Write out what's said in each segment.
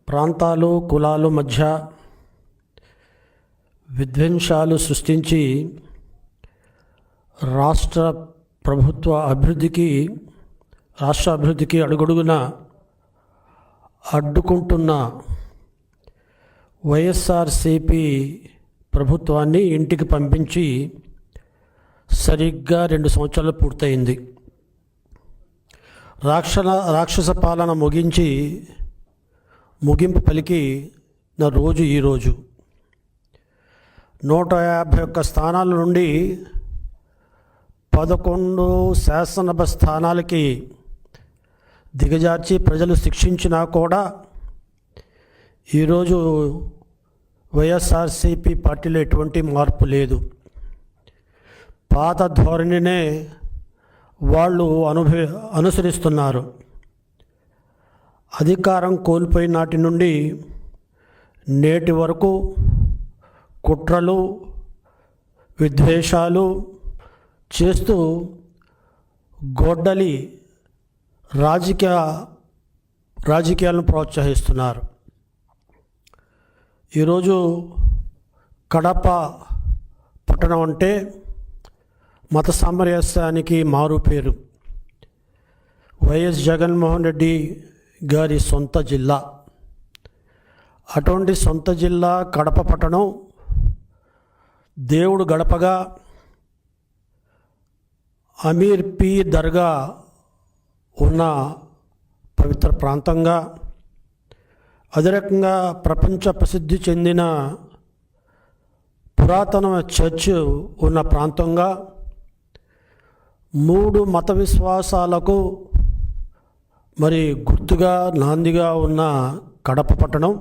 ప్రాంతాలు కులాలు మధ్య విద్వేషాలు సృష్టించి రాష్ట్ర అభివృద్ధికి అడుగడుగున అడ్డుకుంటున్న వైఎస్ఆర్సీపీ ప్రభుత్వాన్ని ఇంటికి పంపించి సరిగ్గా 2 సంవత్సరాలు పూర్తయింది. రాక్షస పాలన ముగింపు పలికి నా రోజు ఈరోజు 151 స్థానాల నుండి 11 శాసనసభ స్థానాలకి దిగజార్చి ప్రజలు శిక్షించినా కూడా ఈరోజు వైఎస్ఆర్సీపీ పార్టీలో ఎటువంటి మార్పు లేదు. పాత ధోరణినే వాళ్ళు అనుసరిస్తున్నారు. అధికారం కోల్పోయిన నాటి నుండి నేటి వరకు కుట్రలు విద్వేషాలు చేస్తూ గొడ్డలి రాజకీయాలను ప్రోత్సహిస్తున్నారు. ఈరోజు కడప పట్టణం అంటే మత సామరస్యానికి మారు పేరు. వైఎస్ జగన్మోహన్ రెడ్డి గారి సొంత జిల్లా. అటువంటి సొంత జిల్లా కడప పట్టణం దేవుడు గడపగా అమీర్ పీర్ దర్గా ఉన్న పవిత్ర ప్రాంతంగా, అదే రకంగా ప్రపంచ ప్రసిద్ధి చెందిన పురాతన చర్చ్ ఉన్న ప్రాంతంగా, 3 మత విశ్వాసాలకు గుర్తుగా నాందిగా ఉన్న కడప పట్టణం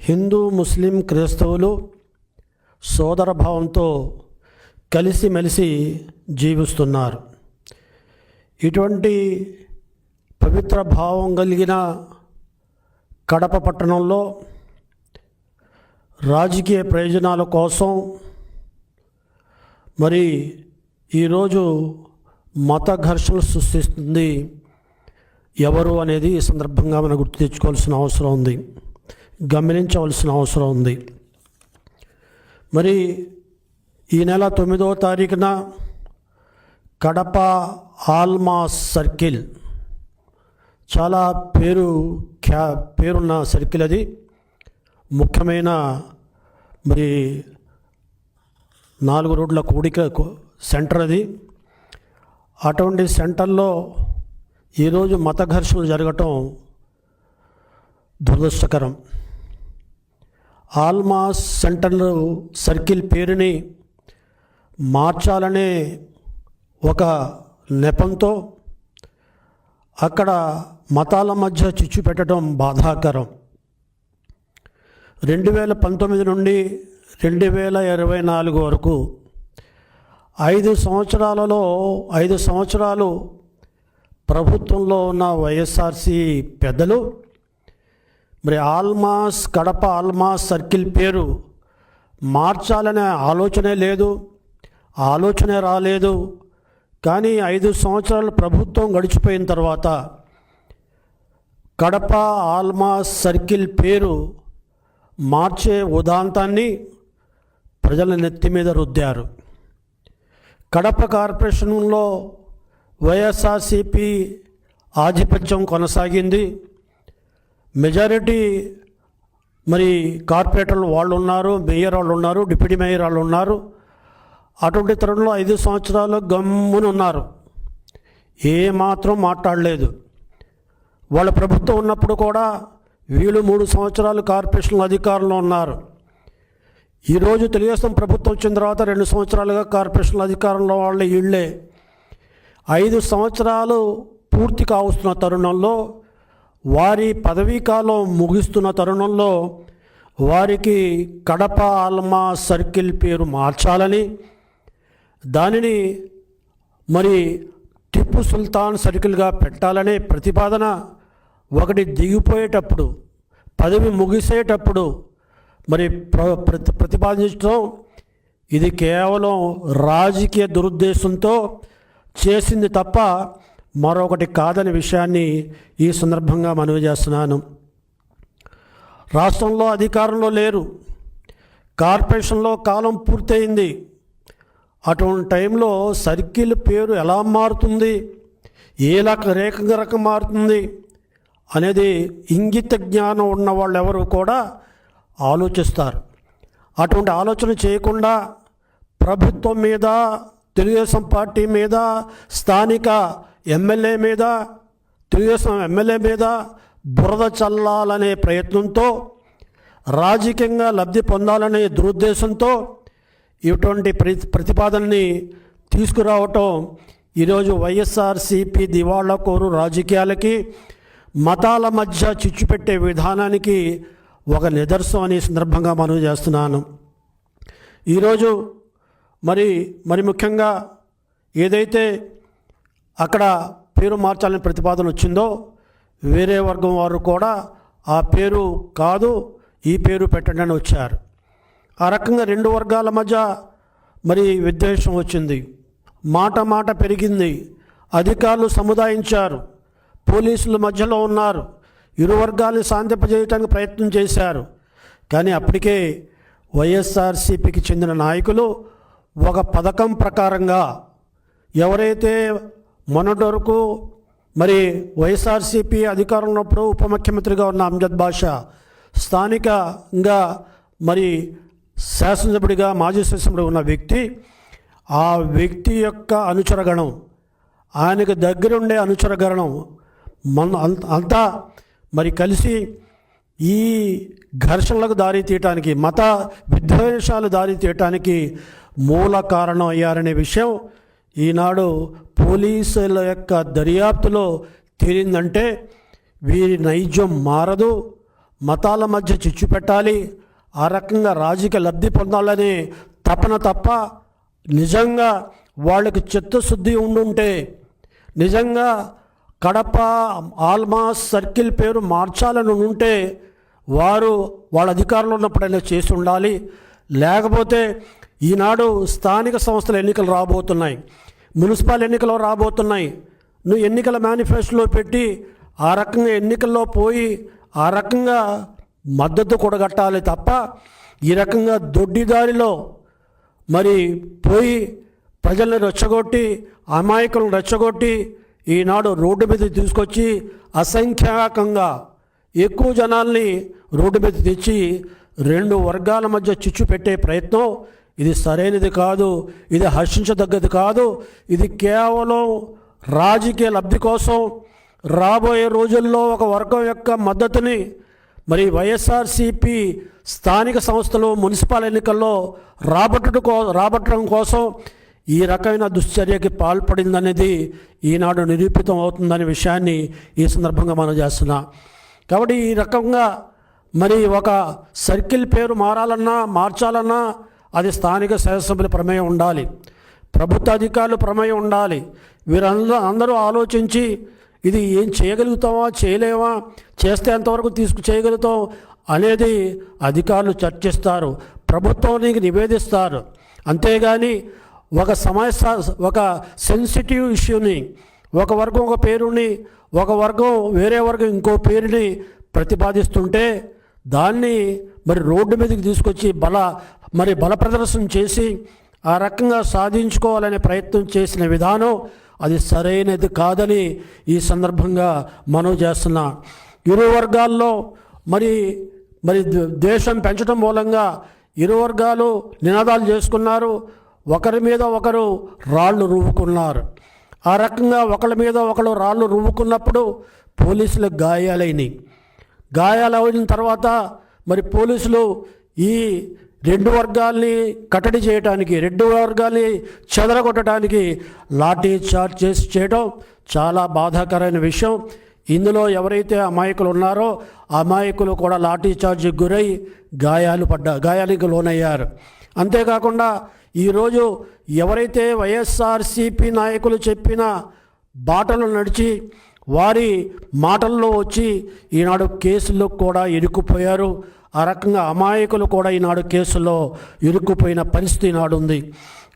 హిందూ ముస్లిం క్రైస్తవులు సోదరభావంతో కలిసిమెలిసి జీవిస్తున్నారు. ఇటువంటి పవిత్ర భావం కలిగిన కడప పట్టణంలో రాజకీయ ప్రయోజనాల కోసం ఈరోజు మత ఘర్షణలు సృష్టిస్తుంది ఎవరు అనేది ఈ సందర్భంగా మనం గుర్తు తెచ్చుకోవాల్సిన అవసరం ఉంది, గమనించవలసిన అవసరం ఉంది. ఈ నెల 9వ తారీఖున కడప ఆల్మాస్ సర్కిల్, చాలా పేరున్న సర్కిల్ అది. ముఖ్యమైన 4 రోడ్ల కూడిక సెంటర్ అది. అటువంటి సెంటర్లో ఈరోజు మత ఘర్షణలు జరగటం దురదృష్టకరం. ఆల్మాస్ సర్కిల్ పేరుని మార్చాలనే ఒక నెపంతో అక్కడ మతాల మధ్య చిచ్చు పెట్టడం బాధాకరం. 2019 నుండి 2024 వరకు 5 సంవత్సరాలు ప్రభుత్వంలో ఉన్న వైఎస్ఆర్సీ పెద్దలు కడప ఆల్మాస్ సర్కిల్ పేరు మార్చాలనే ఆలోచనే రాలేదు. కానీ 5 సంవత్సరాలు ప్రభుత్వం గడిచిపోయిన తర్వాత కడప ఆల్మాస్ సర్కిల్ పేరు మార్చే ఉదాంతాన్ని ప్రజల నెత్తి మీద రుద్దారు. కడప కార్పొరేషన్లో వైఎస్ఆర్సీపీ ఆధిపత్యం కొనసాగింది. మెజారిటీ కార్పొరేటర్లు వాళ్ళు ఉన్నారు, మేయర్ వాళ్ళు ఉన్నారు, డిప్యూటీ మేయర్ వాళ్ళు ఉన్నారు. అటువంటి తరుణంలో 5 సంవత్సరాలు గమ్మునున్నారు, ఏమాత్రం మాట్లాడలేదు. వాళ్ళ ప్రభుత్వం ఉన్నప్పుడు కూడా వీళ్ళు 3 సంవత్సరాలు కార్పొరేషన్ అధికారంలో ఉన్నారు. ఈరోజు తెలుగుదేశం ప్రభుత్వం వచ్చిన తర్వాత 2 సంవత్సరాలుగా కార్పొరేషన్ అధికారంలో వాళ్ళే వీళ్ళే. 5 సంవత్సరాలు పూర్తి కావస్తున్న తరుణంలో, వారి పదవీకాలం ముగిస్తున్న తరుణంలో వారికి కడప ఆల్మాస్ సర్కిల్ పేరు మార్చాలని, దానిని టిప్పు సుల్తాన్ సర్కిల్గా పెట్టాలనే ప్రతిపాదన ఒకటి దిగిపోయేటప్పుడు, పదవి ముగిసేటప్పుడు ప్రతిపాదించడం ఇది కేవలం రాజకీయ దురుద్దేశంతో చేసింది తప్ప మరొకటి కాదని విషయాన్ని ఈ సందర్భంగా మనవి చేస్తున్నాను. రాష్ట్రంలో అధికారంలో లేరు, కార్పొరేషన్లో కాలం పూర్తయింది. అటువంటి టైంలో సర్కిల్ పేరు ఎలా మారుతుంది, ఏ రకం మారుతుంది అనేది ఇంగిత జ్ఞానం ఉన్న వాళ్ళు ఎవరు కూడా ఆలోచిస్తారు. అటువంటి ఆలోచన చేయకుండా ప్రభుత్వం మీద, తెలుగుదేశం పార్టీ మీద, స్థానిక ఎమ్మెల్యే మీద, తెలుగుదేశం ఎమ్మెల్యే మీద బురద చల్లాలనే ప్రయత్నంతో, రాజకీయంగా లబ్ధి పొందాలనే దురుద్దేశంతో ఇటువంటి ప్రతిపాదనని తీసుకురావటం ఈరోజు వైఎస్ఆర్సీపీ దివాళాకోరు రాజకీయాలకి, మతాల మధ్య చిచ్చు పెట్టే విధానానికి ఒక నిదర్శనం అనే సందర్భంగా మనం చేస్తున్నాను. ఈరోజు మరి ముఖ్యంగా ఏదైతే అక్కడ పేరు మార్చాలని ప్రతిపాదన వచ్చిందో, వేరే వర్గం వారు కూడా ఆ పేరు కాదు, ఈ పేరు పెట్టండి అని వచ్చారు. ఆ రకంగా రెండు వర్గాల మధ్య విద్వేషం వచ్చింది, మాట పెరిగింది, అధికారులు సముదాయించారు, పోలీసుల మధ్యలో ఉన్నారు, ఇరు వర్గాలను శాంతింపజేయడానికి ప్రయత్నం చేశారు. కానీ అప్పటికే వైఎస్ఆర్సీపీకి చెందిన నాయకులు ఒక పథకం ప్రకారంగా ఎవరైతే మొన్నటి వరకు వైఎస్ఆర్సీపీ అధికారంలో ఉన్నప్పుడు ఉప ముఖ్యమంత్రిగా ఉన్న అమ్జద్ బాషా, స్థానికంగా శాసనసభ్యుడిగా, మాజీ శాసనసభ్యుడిగా ఉన్న వ్యక్తి, ఆ వ్యక్తి యొక్క అనుచరగణం, ఆయనకు దగ్గరుండే అనుచరగణం అంతా కలిసి ఈ ఘర్షణలకు దారి తీయటానికి, మత విద్వేషాలు దారి తీయటానికి మూల కారణం అయ్యారనే విషయం ఈనాడు పోలీసుల యొక్క దర్యాప్తులో తేలిందంటే వీరి నైజం మారదు, మతాల మధ్య చిచ్చు పెట్టాలి, ఆ రకంగా రాజకీయ లబ్ధి పొందాలనే తపన తప్ప నిజంగా వాళ్ళకి చిత్తశుద్ధి ఉండుంటే, నిజంగా కడప ఆల్మాస్ సర్కిల్ పేరు మార్చాలని ఉంటే వాళ్ళ అధికారంలో ఉన్నప్పుడైనా చేసి ఉండాలి. లేకపోతే ఈనాడు స్థానిక సంస్థల ఎన్నికలు రాబోతున్నాయి, మున్సిపల్ ఎన్నికలు రాబోతున్నాయి. నువ్వు ఎన్నికల మేనిఫెస్టోలో పెట్టి ఆ రకంగా ఎన్నికల్లో పోయి ఆ రకంగా మద్దతు కూడగట్టాలి తప్ప ఈ రకంగా దొడ్డిదారిలో పోయి ప్రజల్ని రెచ్చగొట్టి, అమాయకులను రెచ్చగొట్టి ఈనాడు రోడ్డు మీద తీసుకొచ్చి అసంఖ్యాకంగా ఎక్కువ జనాల్ని రోడ్డు మీద తెచ్చి రెండు వర్గాల మధ్య చిచ్చు పెట్టే ప్రయత్నం ఇది సరైనది కాదు, ఇది హర్షించదగ్గది కాదు. ఇది కేవలం రాజకీయ లబ్ధి కోసం రాబోయే రోజుల్లో ఒక వర్గం యొక్క మద్దతుని వైఎస్ఆర్సీపీ స్థానిక సంస్థలు, మున్సిపల్ ఎన్నికల్లో రాబట్టడం కోసం ఈ రకమైన దుశ్చర్యకి పాల్పడిందనేది ఈనాడు నిరూపితం అవుతుందనే విషయాన్ని ఈ సందర్భంగా మనం చేస్తున్నాం. కాబట్టి ఈ రకంగా ఒక సర్కిల్ పేరు మార్చాలన్నా అది స్థానిక శాసనసభ్యుల ప్రమేయం ఉండాలి, ప్రభుత్వ అధికారుల ప్రమేయం ఉండాలి. వీరందరూ ఆలోచించి ఇది ఏం చేయగలుగుతామా, చేయలేమా, చేస్తే ఎంతవరకు చేయగలుగుతాం అనేది అధికారులు చర్చిస్తారు, ప్రభుత్వానికి నివేదిస్తారు. అంతేగాని ఒక సెన్సిటివ్ ఇష్యూని, ఒక వర్గం ఒక పేరుని, ఒక వర్గం వేరే వర్గం ఇంకో పేరుని ప్రతిపాదిస్తుంటే దాన్ని రోడ్డు మీదకి తీసుకొచ్చి బల ప్రదర్శన చేసి ఆ రకంగా సాధించుకోవాలనే ప్రయత్నం చేసిన విధానం అది సరైనది కాదని ఈ సందర్భంగా మనవి చేస్తున్నా. ఇరు వర్గాల్లో ద్వేషం పెంచడం మూలంగా ఇరు వర్గాలు నినాదాలు చేసుకున్నారు, ఒకరి మీద ఒకరు రాళ్ళు రువ్వుకున్నారు. ఆ రకంగా ఒకరి మీద ఒకరు రాళ్ళు రువ్వుకున్నప్పుడు పోలీసులకు గాయాలైన తర్వాత పోలీసులు ఈ రెండు వర్గాల్ని కట్టడి చేయడానికి, రెండు వర్గాల్ని చెదరగొట్టడానికి లాఠీ చార్జ్ చేయడం చాలా బాధాకరమైన విషయం. ఇందులో ఎవరైతే అమాయకులు ఉన్నారో అమాయకులు కూడా లాఠీ చార్జ్కి గురై గాయాలకు లోనయ్యారు. అంతేకాకుండా ఈరోజు ఎవరైతే వైఎస్ఆర్సీపీ నాయకులు చెప్పిన బాటలు నడిచి వారి మాటల్లో వచ్చి ఈనాడు కేసుల్లో కూడా ఇరుక్కుపోయారు. ఆ రకంగా అమాయకులు కూడా ఈనాడు కేసుల్లో ఇరుక్కుపోయిన పరిస్థితి ఈనాడు ఉంది.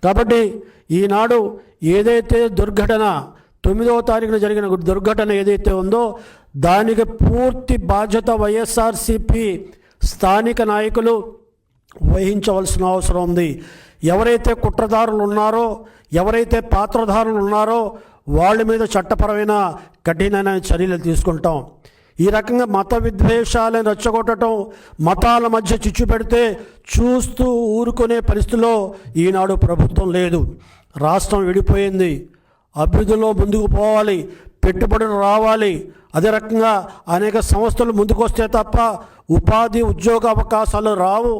కాబట్టి ఈనాడు ఏదైతే దుర్ఘటన 9వ తారీఖున జరిగిన దుర్ఘటన ఏదైతే ఉందో దానికి పూర్తి బాధ్యత వైఎస్ఆర్సీపీ స్థానిక నాయకులు వహించవలసిన అవసరం ఉంది. ఎవరైతే కుట్రదారులు ఉన్నారో, ఎవరైతే పాత్రధారులు ఉన్నారో వాళ్ళ మీద చట్టపరమైన కఠినమైన చర్యలు తీసుకుంటాం. ఈ రకంగా మత విద్వేషాలను రెచ్చగొట్టడం, మతాల మధ్య చిచ్చు పెడితే చూస్తూ ఊరుకునే పరిస్థితిలో ఈనాడు ప్రభుత్వం లేదు. రాష్ట్రం విడిపోయింది. అభివృద్ధిలో ముందుకు పోవాలి, పెట్టుబడులు రావాలి. అదే రకంగా అనేక సంస్థలు ముందుకు వస్తే తప్ప ఉపాధి ఉద్యోగ అవకాశాలు రావు.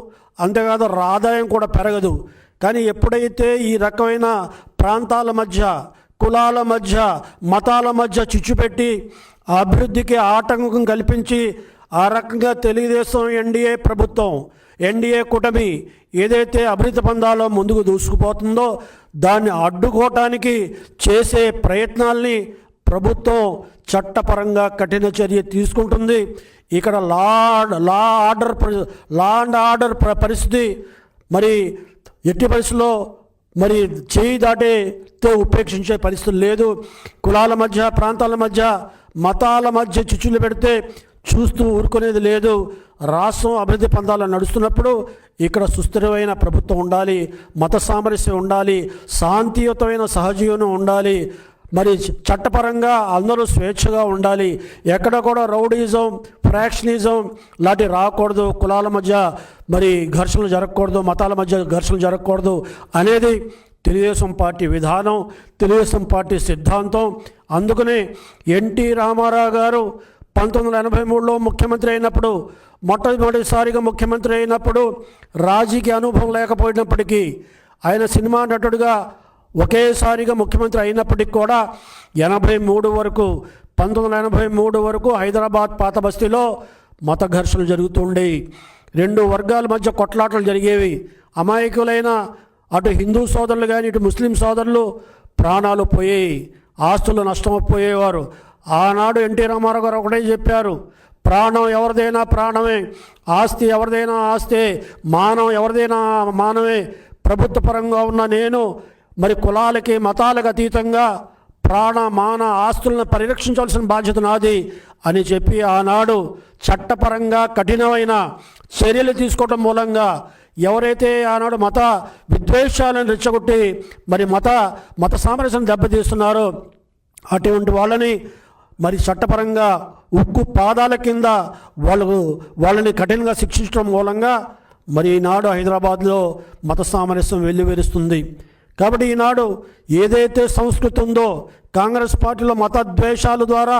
అంతేకాదు ఆదాయం కూడా పెరగదు. కానీ ఎప్పుడైతే ఈ రకమైన ప్రాంతాల మధ్య, కులాల మధ్య, మతాల మధ్య చిచ్చు పెట్టి అభివృద్ధికి ఆటంకం కల్పించి ఆ రకంగా తెలుగుదేశం ఎన్డీఏ ప్రభుత్వం, ఎన్డీఏ కూటమి ఏదైతే అభివృద్ధి పందాలో ముందుకు దూసుకుపోతుందో దాన్ని అడ్డుకోవటానికి చేసే ప్రయత్నాల్ని ప్రభుత్వం చట్టపరంగా కఠిన చర్య తీసుకుంటుంది. ఇక్కడ లా అండ్ ఆర్డర్ పరిస్థితి మరి ఎట్టి పరిస్థితుల్లో మరి చేయి దాటితే ఉపేక్షించే పరిస్థితి లేదు. కులాల మధ్య, ప్రాంతాల మధ్య, మతాల మధ్య చిచ్చులు పెడితే చూస్తూ ఊరుకునేది లేదు. రాష్ట్రం అభివృద్ధి పందాలు నడుస్తున్నప్పుడు ఇక్కడ సుస్థిరమైన ప్రభుత్వం ఉండాలి, మత సామరస్యం ఉండాలి, శాంతియుతమైన సహజీవనం ఉండాలి, మరి చట్టపరంగా అందరూ స్వేచ్ఛగా ఉండాలి. ఎక్కడ కూడా రౌడీజం, ఫ్రాక్షనిజం లాంటి రాకూడదు. కులాల మధ్య మరి ఘర్షణలు జరగకూడదు, మతాల మధ్య ఘర్షణలు జరగకూడదు అనేది తెలుగుదేశం పార్టీ విధానం, తెలుగుదేశం పార్టీ సిద్ధాంతం. అందుకనే ఎన్టీ రామారావు గారు 1983లో ముఖ్యమంత్రి అయినప్పుడు, మొట్టమొదటిసారిగా ముఖ్యమంత్రి అయినప్పుడు రాజకీయ అనుభవం లేకపోయినప్పటికీ, ఆయన సినిమా నటుడుగా ఒకేసారిగా ముఖ్యమంత్రి అయినప్పటికీ కూడా 1983 వరకు హైదరాబాద్ పాత బస్తీలో మత ఘర్షణలు జరుగుతుండేవి. రెండు వర్గాల మధ్య కొట్లాటలు జరిగేవి. అమాయకులైన అటు హిందూ సోదరులు కానీ ఇటు ముస్లిం సోదరులు ప్రాణాలు పోయేవి, ఆస్తులు నష్టమైపోయేవారు. ఆనాడు ఎన్టీ రామారావు గారు ఒకటే చెప్పారు, ప్రాణం ఎవరిదైనా ప్రాణమే, ఆస్తి ఎవరిదైనా ఆస్తే, మానం ఎవరిదైనా మానవే. ప్రభుత్వ పరంగా ఉన్న నేను మరి కులాలకి మతాలకు అతీతంగా ప్రాణ మాన ఆస్తులను పరిరక్షించాల్సిన బాధ్యత నాది అని చెప్పి ఆనాడు చట్టపరంగా కఠినమైన చర్యలు తీసుకోవడం మూలంగా ఎవరైతే ఆనాడు మత విద్వేషాలను రెచ్చగొట్టి మరి మత సామరస్యం దెబ్బతీస్తున్నారో అటువంటి వాళ్ళని మరి చట్టపరంగా ఉక్కు పాదాల కింద వాళ్ళని కఠినంగా శిక్షించడం మూలంగా మరి ఈనాడు హైదరాబాద్లో మత సామరస్యం వెల్లివిరుస్తుంది. కాబట్టి ఈనాడు ఏదైతే సంస్కృతి ఉందో, కాంగ్రెస్ పార్టీలో మత ద్వేషాల ద్వారా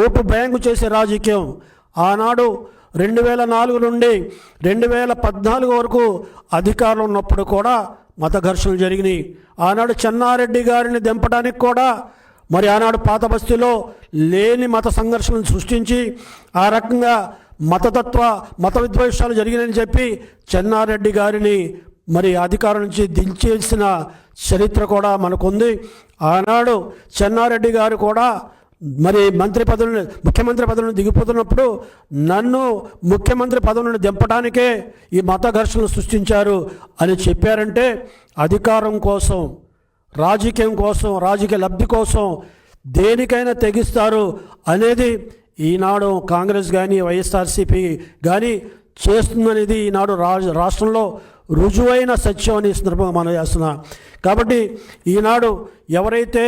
ఓటు బ్యాంకు చేసే రాజకీయం ఆనాడు 2004 నుండి 2014 వరకు అధికారంలో ఉన్నప్పుడు కూడా మత ఘర్షణలు జరిగినాయి. ఆనాడు చెన్నారెడ్డి గారిని దింపడానికి కూడా మరి ఆనాడు పాత బస్తీలో లేని మత సంఘర్షణలు సృష్టించి ఆ రకంగా మత విద్వేషాలు జరిగినాయని చెప్పి చెన్నారెడ్డి గారిని మరి అధికారం నుంచి దించేసిన చరిత్ర కూడా మనకుంది. ఆనాడు చెన్నారెడ్డి గారు కూడా మరి ముఖ్యమంత్రి పదవిని దిగిపోతున్నప్పుడు నన్ను ముఖ్యమంత్రి పదవిని దింపడానికే ఈ మత ఘర్షణలు సృష్టించారు అని చెప్పారంటే అధికారం కోసం, రాజకీయం కోసం, రాజకీయ లబ్ధి కోసం దేనికైనా తెగిస్తారు అనేది ఈనాడు కాంగ్రెస్ కానీ వైఎస్ఆర్సీపీ కానీ చేస్తుందనేది ఈనాడు రాష్ట్రంలో రుజువైన సత్యం అని సందర్భంగా మనం చేస్తున్నాం. కాబట్టి ఈనాడు ఎవరైతే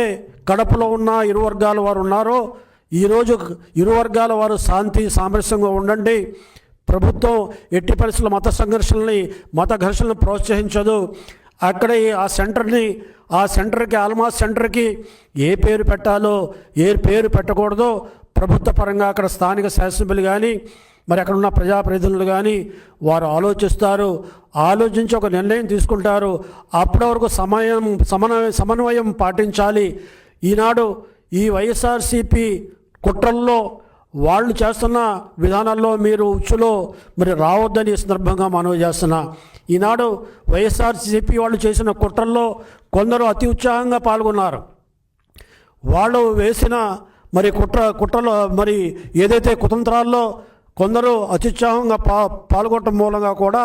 కడపలో ఉన్న ఇరు వర్గాల వారు ఉన్నారో ఈరోజు ఇరు వర్గాల వారు శాంతి సామరస్యంగా ఉండండి. ప్రభుత్వం ఎట్టి పరిస్థితుల్లో మత ఘర్షణలను ప్రోత్సహించదు. అక్కడ ఆ సెంటర్కి ఆల్మాస్ సెంటర్కి ఏ పేరు పెట్టాలో ఏ పేరు పెట్టకూడదో ప్రభుత్వ పరంగా అక్కడ స్థానిక శాసనసభ్యులు కానీ మరి అక్కడ ఉన్న ప్రజాప్రతినిధులు కానీ వారు ఆలోచించి ఒక నిర్ణయం తీసుకుంటారు. అప్పటి వరకు సమన్వయం పాటించాలి. ఈనాడు ఈ వైఎస్ఆర్సీపీ కుట్రల్లో వాళ్ళు చేస్తున్న విధానాల్లో మీరు ఉచ్చులో మరి రావద్దని సందర్భంగా మనవి చేస్తున్నా. ఈనాడు వైఎస్ఆర్సీపీ వాళ్ళు చేసిన కుట్రల్లో కొందరు అతి ఉత్సాహంగా పాల్గొన్నారు. వాళ్ళు వేసిన మరి కుట్రలో మరి ఏదైతే కుతంత్రాల్లో కొందరు అత్యుత్సాహంగా పాల్గొనడం మూలంగా కూడా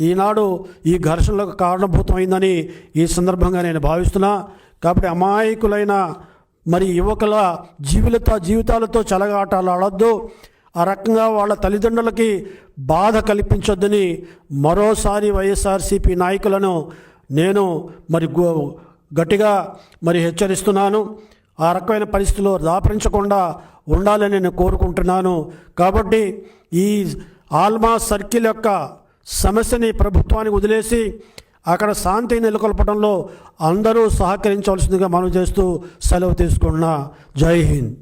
ఈనాడు ఈ ఘర్షణలకు కారణభూతమైందని ఈ సందర్భంగా నేను భావిస్తున్నా. కాబట్టి అమాయకులైన మరి యువకుల జీవితాలతో చెలగాటాలు ఆడొద్దు. ఆ రకంగా వాళ్ళ తల్లిదండ్రులకి బాధ కల్పించొద్దని మరోసారి వైఎస్ఆర్సీపీ నాయకులను నేను మరి గట్టిగా మరి హెచ్చరిస్తున్నాను. ఆ రకమైన పరిస్థితుల్లో దాపరించకుండా ఉండాలని నేను కోరుకుంటున్నాను. కాబట్టి ఈ ఆల్మా సర్కిల్ యొక్క సమస్యని ప్రభుత్వానికి వదిలేసి అక్కడ శాంతి నెలకొల్పడంలో అందరూ సహకరించవలసిందిగా మనం చేస్తూ సెలవు తీసుకున్నా. జై హింద్.